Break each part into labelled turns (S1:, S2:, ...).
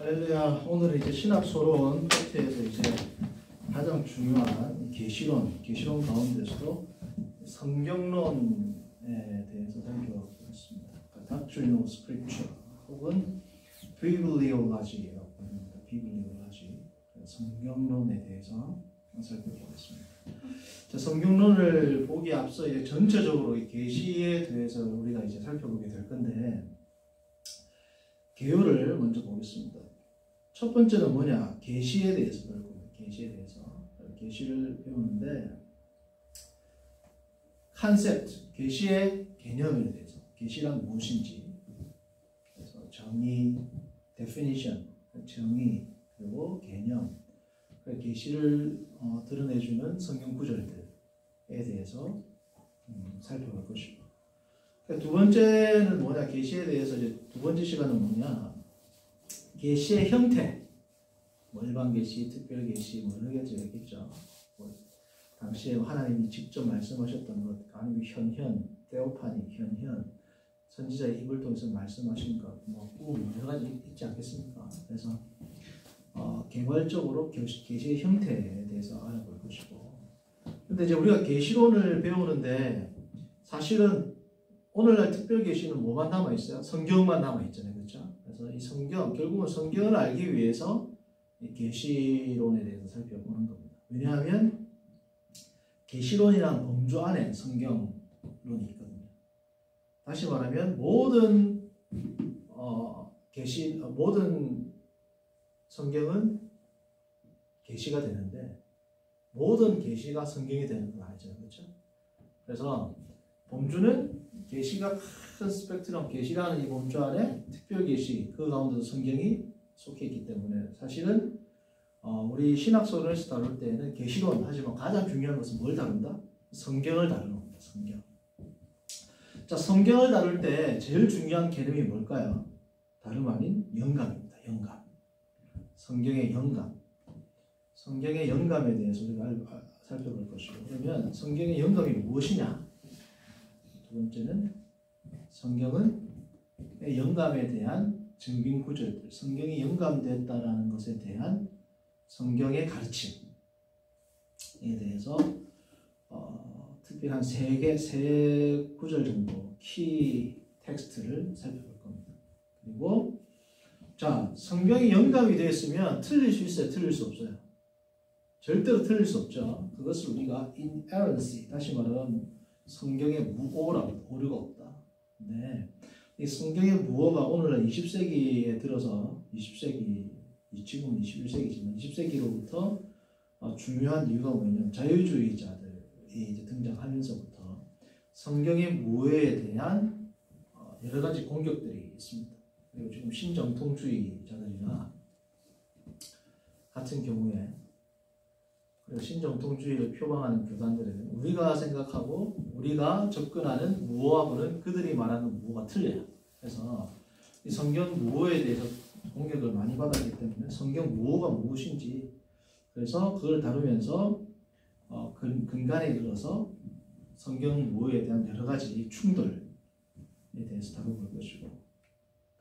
S1: 할렐루야. 오늘은 이제 신학소론 파트에서 이제 가장 중요한 계시론 가운데서도 성경론에 대해서 살펴보겠습니다. Doctrine of Scripture 혹은 Bibliology라고 합니다. Bibliology, 성경론에 대해서 살펴보겠습니다. 자, 성경론을 보기 앞서 이제 전체적으로 이 계시에 대해서 우리가 이제 살펴보게 될 건데, 개요를 먼저 보겠습니다. 첫 번째는 뭐냐? 계시에 대해서 배울 겁니다. 계시에 대해서. 계시를 배우는데, 컨셉트, 계시의 개념에 대해서. 계시란 무엇인지. 그래서 정의, definition, 정의, 그리고 개념. 계시를 드러내주는 성경 구절들에 대해서 살펴볼 것이고. 두 번째는 뭐냐? 계시에 대해서 이제 두 번째 시간은 뭐냐? 계시의 형태, 일반 계시, 특별 계시, 여러 가지가 있겠죠. 당시에 하나님이 직접 말씀하셨던 것, 아니면 현현, 테오파니, 현현, 선지자의 입을 통해서 말씀하신 것, 여러 가지 있지 않겠습니까? 그래서 개괄적으로 계시의 형태에 대해서 알아볼 것이고. 근데 이제 우리가 계시론을 배우는데 사실은 오늘날 특별 계시는 뭐만 남아 있어요? 성경만 남아 있잖아요, 그렇죠? 그래서 이 성경, 결국은 성경을 알기 위해서 이 계시론에 대해서 살펴보는 겁니다. 왜냐하면 계시론이란 범주 안에 성경론이 있거든요. 다시 말하면 모든 모든 성경은 계시가 되는데 모든 계시가 성경이 되는 건 아니죠, 그렇죠? 그래서 범주는 계시가 큰 스펙트럼, 계시라는 이 범주 안에 특별 계시, 그 가운데도 성경이 속해 있기 때문에 사실은 우리 신학소론에서 다룰 때는 계시론, 하지만 가장 중요한 것은 뭘 다룬다? 성경을 다루는 겁니다. 성경. 자, 성경을 다룰 때 제일 중요한 개념이 뭘까요? 다름 아닌 영감입니다. 영감. 성경의 영감. 성경의 영감에 대해서 우리가 살펴볼 것이고, 그러면 성경의 영감이 무엇이냐? 두 번째는 성경은 영감에 대한 증빙 구절들, 성경이 영감됐다라는 것에 대한 성경의 가르침에 대해서 특별한 세 구절 정도 키 텍스트를 살펴볼 겁니다. 그리고 자, 성경이 영감이 되었으면 틀릴 수 있어요? 틀릴 수 없어요? 절대로 틀릴 수 없죠. 그것을 우리가 inerrancy, 다시 말하면 성경의 무오라고, 오류가 없다. 네. 이 성경의 무오가 오늘날 20세기에 들어서 20세기, 지금 21세기지만 20세기로부터 중요한 이유가 뭐냐면 자유주의자들이 이제 등장하면서부터 성경의 무오에 대한 여러 가지 공격들이 있습니다. 그리고 지금 신정통주의자들이나 같은 경우에 신정통주의를 표방하는 교단들에는 우리가 생각하고 우리가 접근하는 무오하고는 그들이 말하는 무오가 틀려요. 그래서 이 성경 무오에 대해서 공격을 많이 받았기 때문에 성경 무오가 무엇인지, 그래서 그걸 다루면서 근간에 이르러서 성경 무오에 대한 여러 가지 충돌에 대해서 다뤄볼 것이고,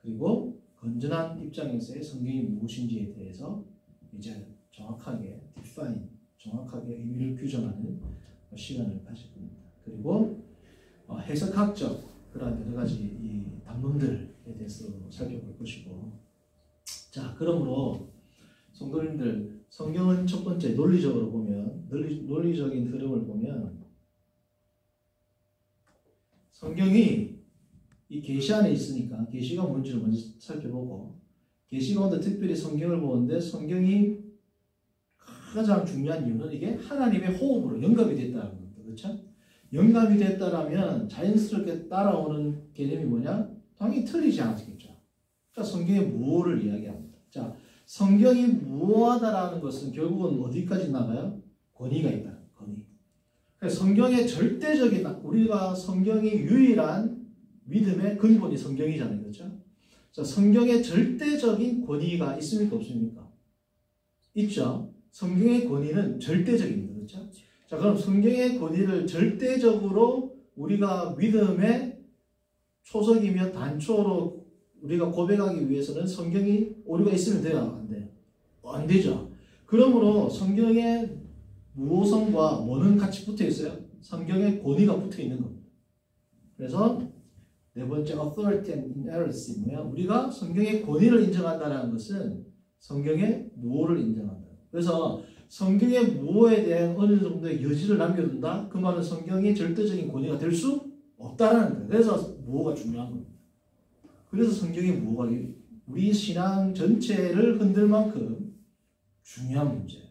S1: 그리고 건전한 입장에서의 성경이 무엇인지에 대해서 이제 정확하게 define, 정확하게 의미를 규정하는 시간을 가질 겁니다. 그리고 해석학적 그러한 여러 가지 이 담론들에 대해서 살펴볼 것이고, 자, 그러므로 성도님들, 성경은 첫 번째 논리적으로 보면, 논리적인 흐름을 보면 성경이 이 계시 안에 있으니까 계시가 뭔지를 먼저 살펴보고, 계시 가운데 특별히 성경을 보는데 성경이 가장 중요한 이유는 이게 하나님의 호흡으로 영감이 됐다는 겁니다. 그렇죠? 영감이 됐다라면 자연스럽게 따라오는 개념이 뭐냐? 당연히 틀리지 않겠죠. 그러니까 성경의 무오를 이야기합니다. 자, 성경이 무오하다라는 것은 결국은 어디까지 나가요? 권위가 있다. 권위. 그러니까 성경의 절대적인, 우리가 성경이 유일한 믿음의 근본이 성경이잖아요. 그렇죠? 자, 성경의 절대적인 권위가 있습니까? 없습니까? 있죠. 성경의 권위는 절대적입니다. 그렇죠? 자, 그럼 성경의 권위를 절대적으로 우리가 믿음의 초석이며 단초로 우리가 고백하기 위해서는 성경이 오류가 있으면 돼요? 안 돼요? 안 되죠. 그러므로 성경의 무호성과 뭐는 같이 붙어 있어요? 성경의 권위가 붙어 있는 겁니다. 그래서 네 번째 authority and inerrancy 뭐야? 우리가 성경의 권위를 인정한다는 것은 성경의 무호를 인정한다. 그래서 성경의 무호에 대한 어느 정도의 여지를 남겨둔다. 그 말은 성경이 절대적인 권위가 될 수 없다라는 거예요. 그래서 무호가 중요한 겁니다. 그래서 성경의 무호가 우리 신앙 전체를 흔들 만큼 중요한 문제예요.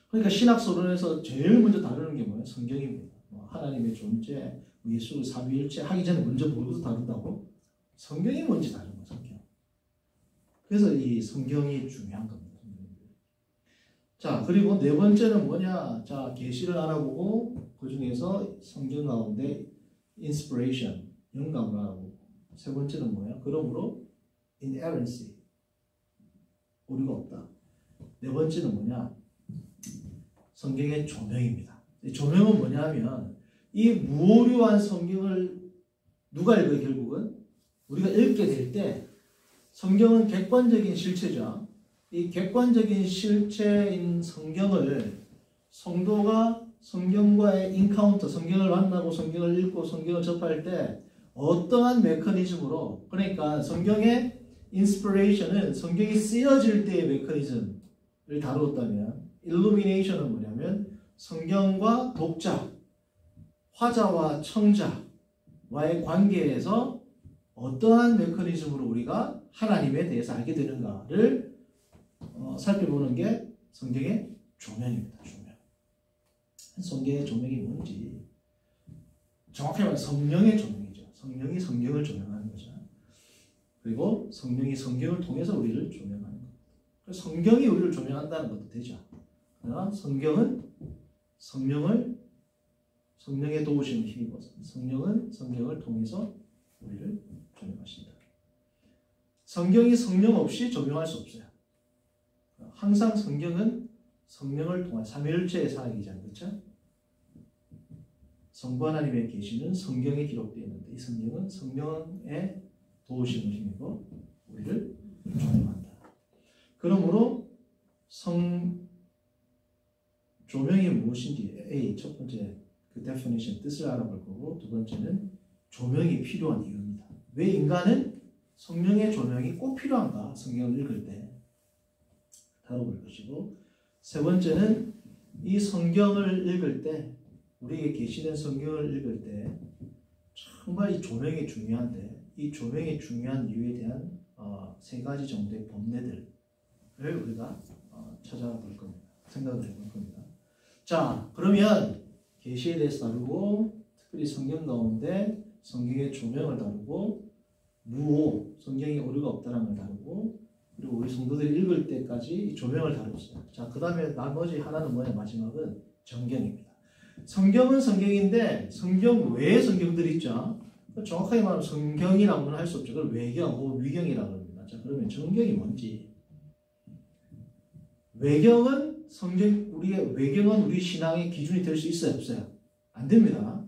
S1: 그러니까 신학서론에서 제일 먼저 다루는 게 뭐예요? 성경입니다. 하나님의 존재, 예수 삼위일체 하기 전에 먼저 뭐부터 다룬다고? 성경이 뭔지 다루는 거예요. 성경. 그래서 이 성경이 중요한 겁니다. 자, 그리고 네 번째는 뭐냐? 자, 계시를 알아보고 그 중에서 성경 가운데 inspiration, 영감을 알아보고 세 번째는 뭐야? 그러므로 inerrancy, 오류가 없다. 네 번째는 뭐냐? 성경의 조명입니다. 이 조명은 뭐냐면 이 무오류한 성경을 누가 읽어요? 결국은 우리가 읽게 될 때 성경은 객관적인 실체죠. 이 객관적인 실체인 성경을 성도가 성경과의 인카운터, 성경을 만나고 성경을 읽고 성경을 접할 때 어떠한 메커니즘으로, 그러니까 성경의 인스피레이션은 성경이 쓰여질 때의 메커니즘을 다루었다면, 일루미네이션은 뭐냐면 성경과 독자, 화자와 청자와의 관계에서 어떠한 메커니즘으로 우리가 하나님에 대해서 알게 되는가를 살펴보는 게 성경의 조명입니다. 조명. 성경의 조명이 뭔지 정확히 말하면 성령의 조명이죠. 성령이 성경을 조명하는 거죠. 그리고 성령이 성경을 통해서 우리를 조명하는 겁니다. 그래서 성경이 우리를 조명한다는 것도 되죠. 그러나 성경은 성령의 도우심을 힘입어서 성령은 성경을 통해서 우리를 조명하신다. 성경이 성령 없이 조명할 수 없어요. 항상 성경은 성령을 통한 삼위일체의 사역이잖아요. 그렇죠? 성부 하나님의 계시는 성경에 기록되어 있는데 이 성경은 성령의 도우심을 힘입어 우리를 조명한다. 그러므로 조명이 무엇인지 첫 번째 그 definition 뜻을 알아볼 거고 두 번째는 조명이 필요한 이유입니다. 왜 인간은 성령의 조명이 꼭 필요한가? 성경을 읽을 때 다뤄볼 것이고 세 번째는 이 성경을 읽을 때 우리에게 계시된 성경을 읽을 때 정말 이 조명이 중요한데 이 조명이 중요한 이유에 대한 세 가지 정도의 본내들을 우리가 찾아볼 겁니다. 생각을 해볼 겁니다. 자, 그러면 계시에 대해서 다루고 특별히 성경 가운데 성경의 조명을 다루고 무호, 성경에 오류가 없다는 걸 다루고 그리고 우리 성도들이 읽을 때까지 조명을 다뤘어요. 자, 그 다음에 나머지 하나는 뭐냐? 마지막은 정경입니다. 성경은 성경인데 성경 외의 성경들이 있죠. 정확하게 말하면 성경이라고는 할 수 없죠. 그걸 외경 혹은 위경이라고 합니다. 자, 그러면 정경이 뭔지? 외경은 우리의 외경은 우리 신앙의 기준이 될 수 있어요, 없어요? 안 됩니다.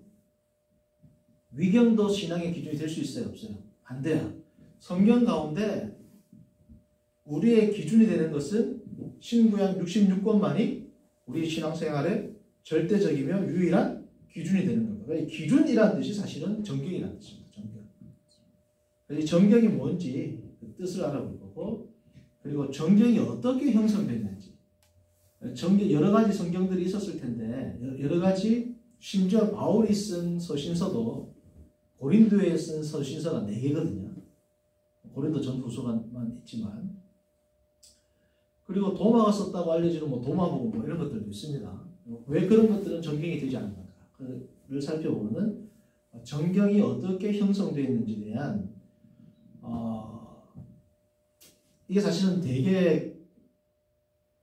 S1: 위경도 신앙의 기준이 될 수 있어요, 없어요? 안 돼요. 성경 가운데 우리의 기준이 되는 것은 신구약 66권만이 우리 신앙생활의 절대적이며 유일한 기준이 되는 겁니다. 기준이라는 뜻이 사실은 정경이라는 뜻입니다. 정경. 그래서 정경이 뭔지 그 뜻을 알아볼 거고 그리고 정경이 어떻게 형성됐는지 여러 가지 성경들이 있었을 텐데 여러 가지 심지어 바울이 쓴 서신서도 고린도에 쓴 서신서가 4개거든요. 고린도 전후서만 있지만 그리고 도마가 썼다고 알려지는 도마복음 이런 것들도 있습니다. 왜 그런 것들은 정경이 되지 않는가? 그를 살펴보면 정경이 어떻게 형성되어 있는지에 대한 이게 사실은 되게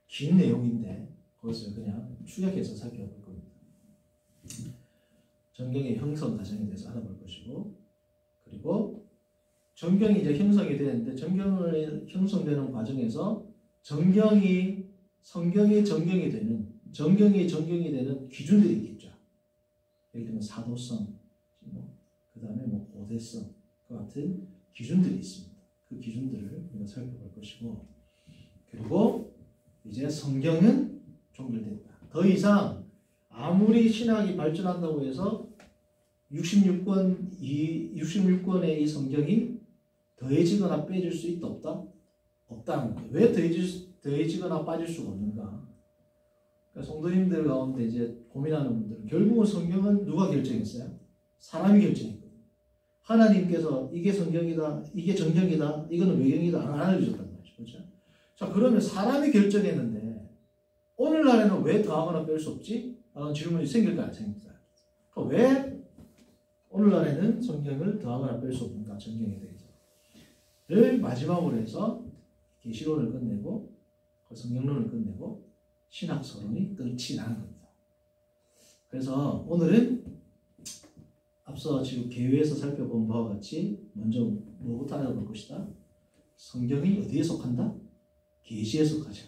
S1: 긴 내용인데 그것을 그냥 축약해서 살펴볼 겁니다. 정경의 형성 과정에 대해서 알아볼 것이고 그리고 정경이 이제 형성이 되는데 정경을 형성되는 과정에서 성경이 정경이 되는 기준들이 있겠죠. 예를 들면 사도성, 그 다음에 고대성 그 같은 기준들이 있습니다. 그 기준들을 우리가 살펴볼 것이고, 그리고 이제 성경은 종결된다. 더 이상 아무리 신학이 발전한다고 해서 66권의 이 성경이 더해지거나 빼질 수 있다 없다? 없다는 거예요. 왜 더해지거나 빠질 수가 없는가? 그러니까 성도님들 가운데 이제 고민하는 분들은 결국은 성경은 누가 결정했어요? 사람이 결정했거든요. 하나님께서 이게 성경이다, 이게 정경이다, 이거는 외경이다 안 알려주셨단 말이죠. 그렇죠? 자, 그러면 사람이 결정했는데 오늘날에는 왜 더하거나 뺄 수 없지? 라는 질문이 생길까 안 생길까? 그러니까 왜 오늘날에는 성경을 더하거나 뺄 수 없는가? 정경에 대해서.를 마지막으로 해서 계시론을 끝내고 성경론을 끝내고 신학서론이 끝이 나는 겁니다. 그래서 오늘은 앞서 지금 개요에서 살펴본 바와 같이 먼저 뭐부터 알아볼 것이다? 성경이 어디에 속한다? 계시에 속하죠.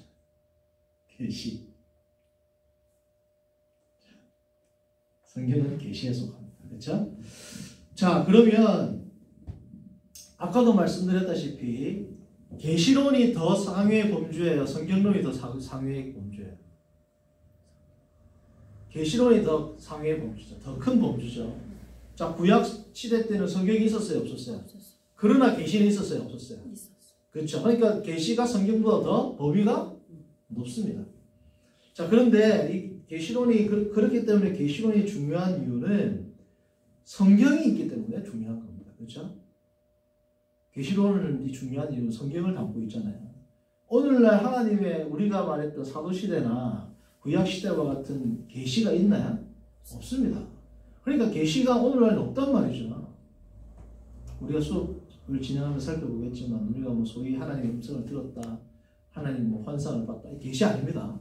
S1: 계시. 성경은 계시에 속합니다. 그렇죠? 자, 그러면 아까도 말씀드렸다시피 계시론이 더 상위의 범주예요? 성경론이 더 상위의 범주예요? 계시론이 더 상위의 범주죠. 더 큰 범주죠. 자, 구약 시대 때는 성경이 있었어요? 없었어요? 없었어요. 그러나 계시는 있었어요? 없었어요? 있었어요. 그렇죠. 그러니까 계시가 성경보다 더 범위가 높습니다. 자, 그런데 이 계시론이 그렇기 때문에 계시론이 중요한 이유는 성경이 있기 때문에 중요한 겁니다. 그렇죠? 계시론이 중요한 이유는 성경을 담고 있잖아요. 오늘날 하나님의 우리가 말했던 사도시대나 구약시대와 같은 계시가 있나요? 없습니다. 그러니까 계시가 오늘날은 없단 말이죠. 우리가 수업을 진행하면서 살펴보겠지만 우리가 뭐 소위 하나님의 음성을 들었다, 하나님 뭐 환상을 봤다, 계시 아닙니다.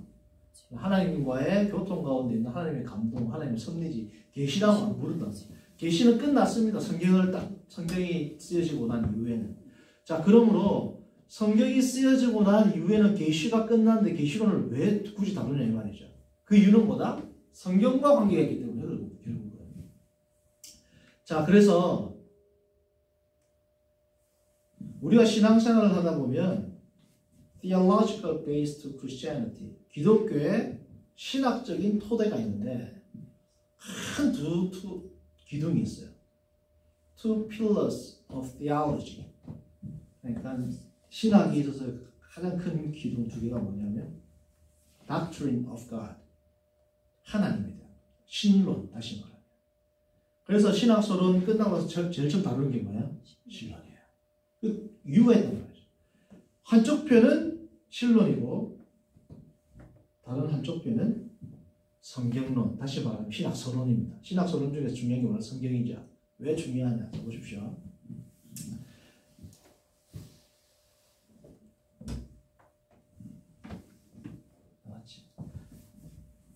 S1: 하나님과의 교통 가운데 있는 하나님의 감동, 하나님의 섭리지 계시라고 안 부른다. 계시는 끝났습니다. 성경이 쓰여지고 난 이후에는. 자, 그러므로 성경이 쓰여지고 난 이후에는 계시가 끝났는데 계시론을 왜 굳이 다루냐 이 말이죠. 그 이유는 뭐다? 성경과 관계가 있기 때문에 결국은. 자, 그래서 우리가 신앙생활을 하다 보면 theological base to Christianity, 기독교의 신학적인 토대가 있는데 큰 두 기둥이 있어요. Two pillars of theology. 그러니까 신학에 있어서 가장 큰 기둥 두 개가 뭐냐면 doctrine of God, 하나님에 대한 신론, 다시 말하면. 그래서 신학서론 끝나고 나서 제일 처음 다루는 게 뭐야? 신론이에요. 그 이유가 있단 말이죠. 한쪽 편은 신론이고 다른 한쪽 편은 성경론, 다시 말하면 신학서론입니다. 신학서론 중에서 중요한 게 뭐냐? 성경이죠. 왜 중요하냐? 보십시오.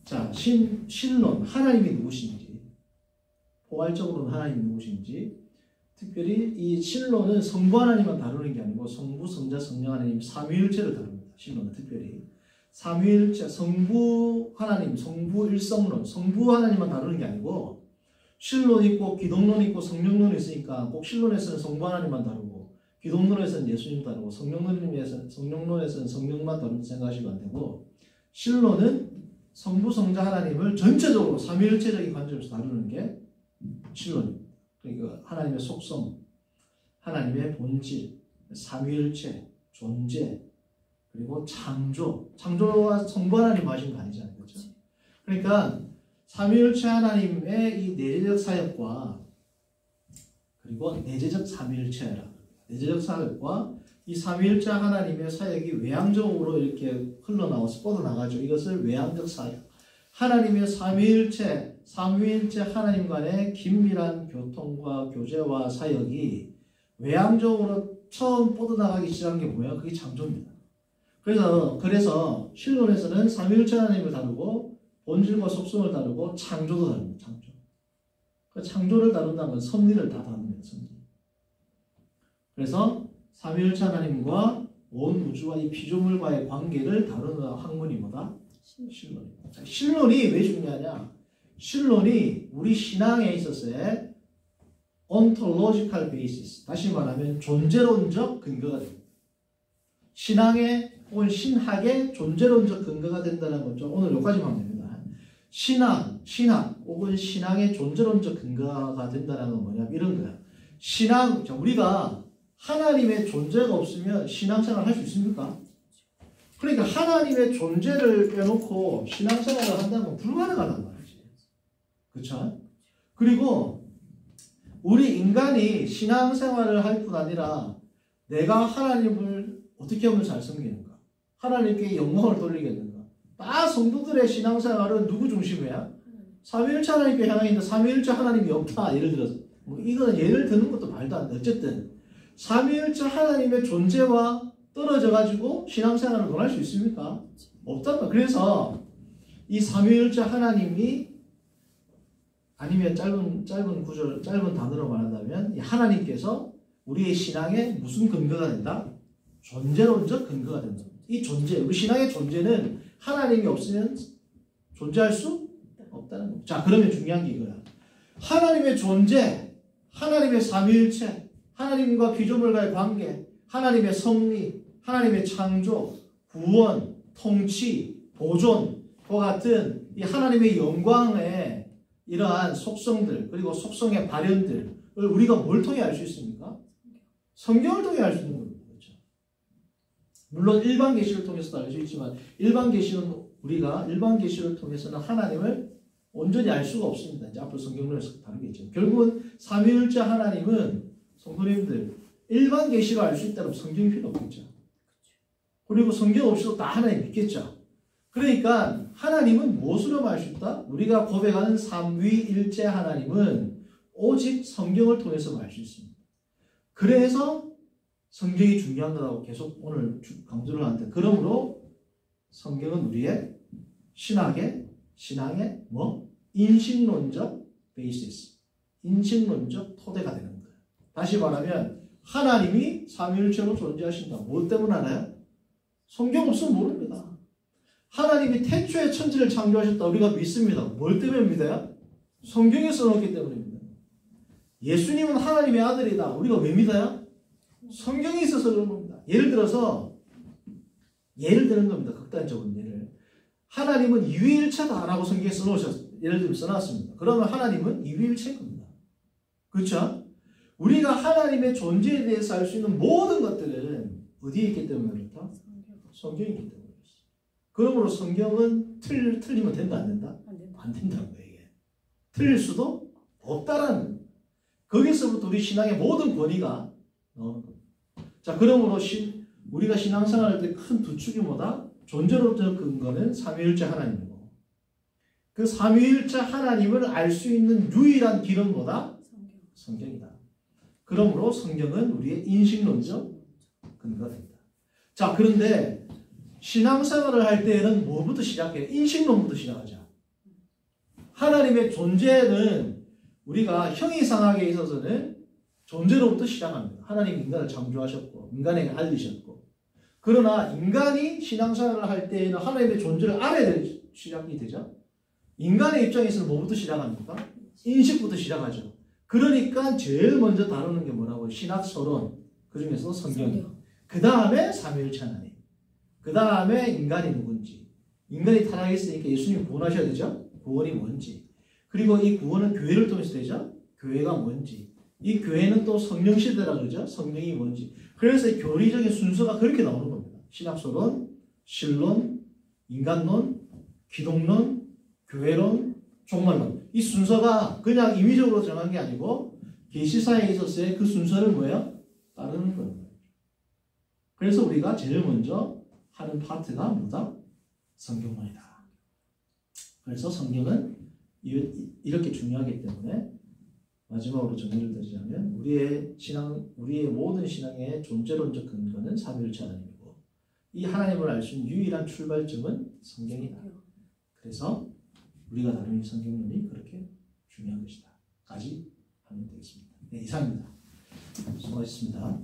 S1: 자, 신론, 하나님이 누구신지, 포괄적으로는 하나님이 누구신지, 특별히 이 신론은 성부 하나님만 다루는 게 아니고 성부, 성자, 성령 하나님 삼위일체를 다룹니다. 신론은 특별히 삼위일체, 성부 하나님, 성부 일성론, 성부 하나님만 다루는 게 아니고 신론 있고 기독론 있고 성령론 있으니까 꼭 신론에서는 성부 하나님만 다루고 기독론에서는 예수님 다루고 성령론에서는 성령만 다룬다 생각하시면 안 되고, 신론은 성부, 성자 하나님을 전체적으로 삼위일체적인 관점에서 다루는 게 신론입니다. 그러니까 하나님의 속성, 하나님의 본질, 삼위일체, 존재, 그리고 창조와 성부 하나님 하신 거 아니잖아요. 그렇죠? 그러니까 삼위일체 하나님의 이 내재적 사역과 그리고 내재적 삼위일체라, 내재적 사역과 이 삼위일체 하나님의 사역이 외향적으로 이렇게 흘러나와서 뻗어나가죠. 이것을 외향적 사역, 하나님의 삼위일체 하나님 간의 긴밀한 교통과 교제와 사역이 외향적으로 처음 뻗어나가기 시작한 게 뭐야? 그게 창조입니다. 그래서 신론에서는 삼위일체 하나님을 다루고 본질과 속성을 다루고 창조도 다룹니다. 그 창조를 다룬다는 건 섭리를 다 다룹니다. 섭리. 그래서 삼위일체 하나님과 온 우주와 이 피조물과의 관계를 다루는 학문이 뭐다? 신론입니다. 신론이 왜 중요하냐? 신론이 우리 신앙에 있어서의 ontological basis. 다시 말하면 존재론적 근거가 됩니다. 신앙의 혹은 신학의 존재론적 근거가 된다는 거죠. 오늘 여기까지만 하면 됩니다. 신학 혹은 신앙의 존재론적 근거가 된다는 건 뭐냐면 이런 거야. 신앙, 우리가 하나님의 존재가 없으면 신앙생활 할 수 있습니까? 그러니까 하나님의 존재를 빼놓고 신앙생활을 한다는 건 불가능하단 말이지. 그렇죠? 그리고 우리 인간이 신앙생활을 할 뿐 아니라 내가 하나님을 어떻게 하면 잘 섬기는가? 하나님께 영광을 돌리겠는가? 다 성도들의 신앙생활은 누구 중심이야? 삼위일체 하나님께 향해 있는 삼위일체 하나님이 없다. 예를 들어서 뭐 이거는 예를 드는 것도 말도 안 돼. 어쨌든 삼위일체 하나님의 존재와 떨어져 가지고 신앙생활을 논할 수 있습니까? 없단 말이야. 그래서 이 삼위일체 하나님이 아니면 짧은 구절, 짧은 단어로 말한다면 하나님께서 우리의 신앙에 무슨 근거가 된다? 존재론적 근거가 된다. 이 존재, 우리 신앙의 존재는 하나님이 없으면 존재할 수 없다는 거죠. 자, 그러면 중요한 게 이거야. 하나님의 존재, 하나님의 삼위일체, 하나님과 피조물과의 관계, 하나님의 섭리, 하나님의 창조, 구원, 통치, 보존, 그와 같은 이 하나님의 영광의 이러한 속성들, 그리고 속성의 발현들을 우리가 뭘 통해 알 수 있습니까? 성경을 통해 알 수 있는 겁니다. 그렇죠? 물론 일반 계시를 통해서도 알 수 있지만 일반 계시는 우리가 일반 계시를 통해서는 하나님을 온전히 알 수가 없습니다. 이제 앞으로 성경론에서 다루겠죠. 결국은 삼위일체 하나님은 성도님들 일반 계시로 알 수 있다면 성경이 필요 없겠죠. 그리고 성경 없이도 다 하나님 믿겠죠. 그러니까 하나님은 무엇으로 알 수 있다? 우리가 고백하는 삼위일체 하나님은 오직 성경을 통해서 알 수 있습니다. 그래서 성경이 중요한 거라고 계속 오늘 강조를 하는데, 그러므로 성경은 우리의 신앙의 인식론적 베이시스, 인식론적 토대가 되는 거예요. 다시 말하면 하나님이 삼위일체로 존재하신다. 무엇 때문에 알아요? 성경 없으면 모릅니다. 하나님이 태초에 천지를 창조하셨다. 우리가 믿습니다. 뭘 때문에 믿어요? 성경에 써놓기 때문에 믿어요. 예수님은 하나님의 아들이다. 우리가 왜 믿어요? 성경에 있어서 그런 겁니다. 예를 드는 겁니다. 극단적인 예를. 하나님은 유일체다라고 성경에 써놓으셨어요. 예를 들면 써놨습니다. 그러면 하나님은 유일체인 겁니다. 그렇죠? 우리가 하나님의 존재에 대해서 알 수 있는 모든 것들은 어디에 있기 때문에 그렇다? 성경에 있기 때문에 그렇습니다. 그러므로 성경은 틀리면 된다, 안 된다? 안 된다는 거예요. 이게. 틀릴 수도 없다라는 거예요. 거기서부터 우리 신앙의 모든 권위가 나오는 겁니다. 자, 그러므로 우리가 신앙생활 할 때 큰 두 축이 뭐다? 존재론적 근거는 삼위일체 하나님이고, 그 삼위일체 하나님을 알 수 있는 유일한 길은 뭐다? 성경이다. 그러므로 성경은 우리의 인식론적 근거가 됩니다. 자, 그런데 신앙생활을 할 때에는 뭐부터 시작해요? 인식론부터 시작하자. 하나님의 존재는 우리가 형이상학에 있어서는 존재로부터 시작합니다. 하나님이 인간을 창조하셨고 인간에게 알리셨고, 그러나 인간이 신앙생활을 할 때에는 하나님의 존재를 알아야 될 시작이 되죠. 인간의 입장에서는 뭐부터 시작합니까? 인식부터 시작하죠. 그러니까 제일 먼저 다루는 게 뭐라고요? 신학서론, 그 중에서도 성경. 그 다음에 삼위일체 하나님. 그 다음에 인간이 누군지. 인간이 타락했으니까 예수님이 구원하셔야 되죠. 구원이 뭔지. 그리고 이 구원은 교회를 통해서 되죠. 교회가 뭔지. 이 교회는 또 성령 시대라 그러죠. 성령이 뭔지. 그래서 교리적인 순서가 그렇게 나오는 겁니다. 신학서론, 신론, 인간론, 기독론, 교회론, 종말론. 이 순서가 그냥 임의적으로 정한 게 아니고 계시사에 있어서의 그 순서를 뭐예요? 따르는 거예요. 그래서 우리가 제일 먼저 하는 파트가 뭐다? 성경론이다. 그래서 성경은 이렇게 중요하기 때문에 마지막으로 정리를 드리자면 우리의 모든 신앙의 존재론적 근거는 삼위일체 하나님이고, 이 하나님을 알 수 있는 유일한 출발점은 성경이다. 그래서 우리가 다루는 성경론이 그렇게 중요한 것이다. 까지 하면 되겠습니다. 네, 이상입니다. 수고하셨습니다.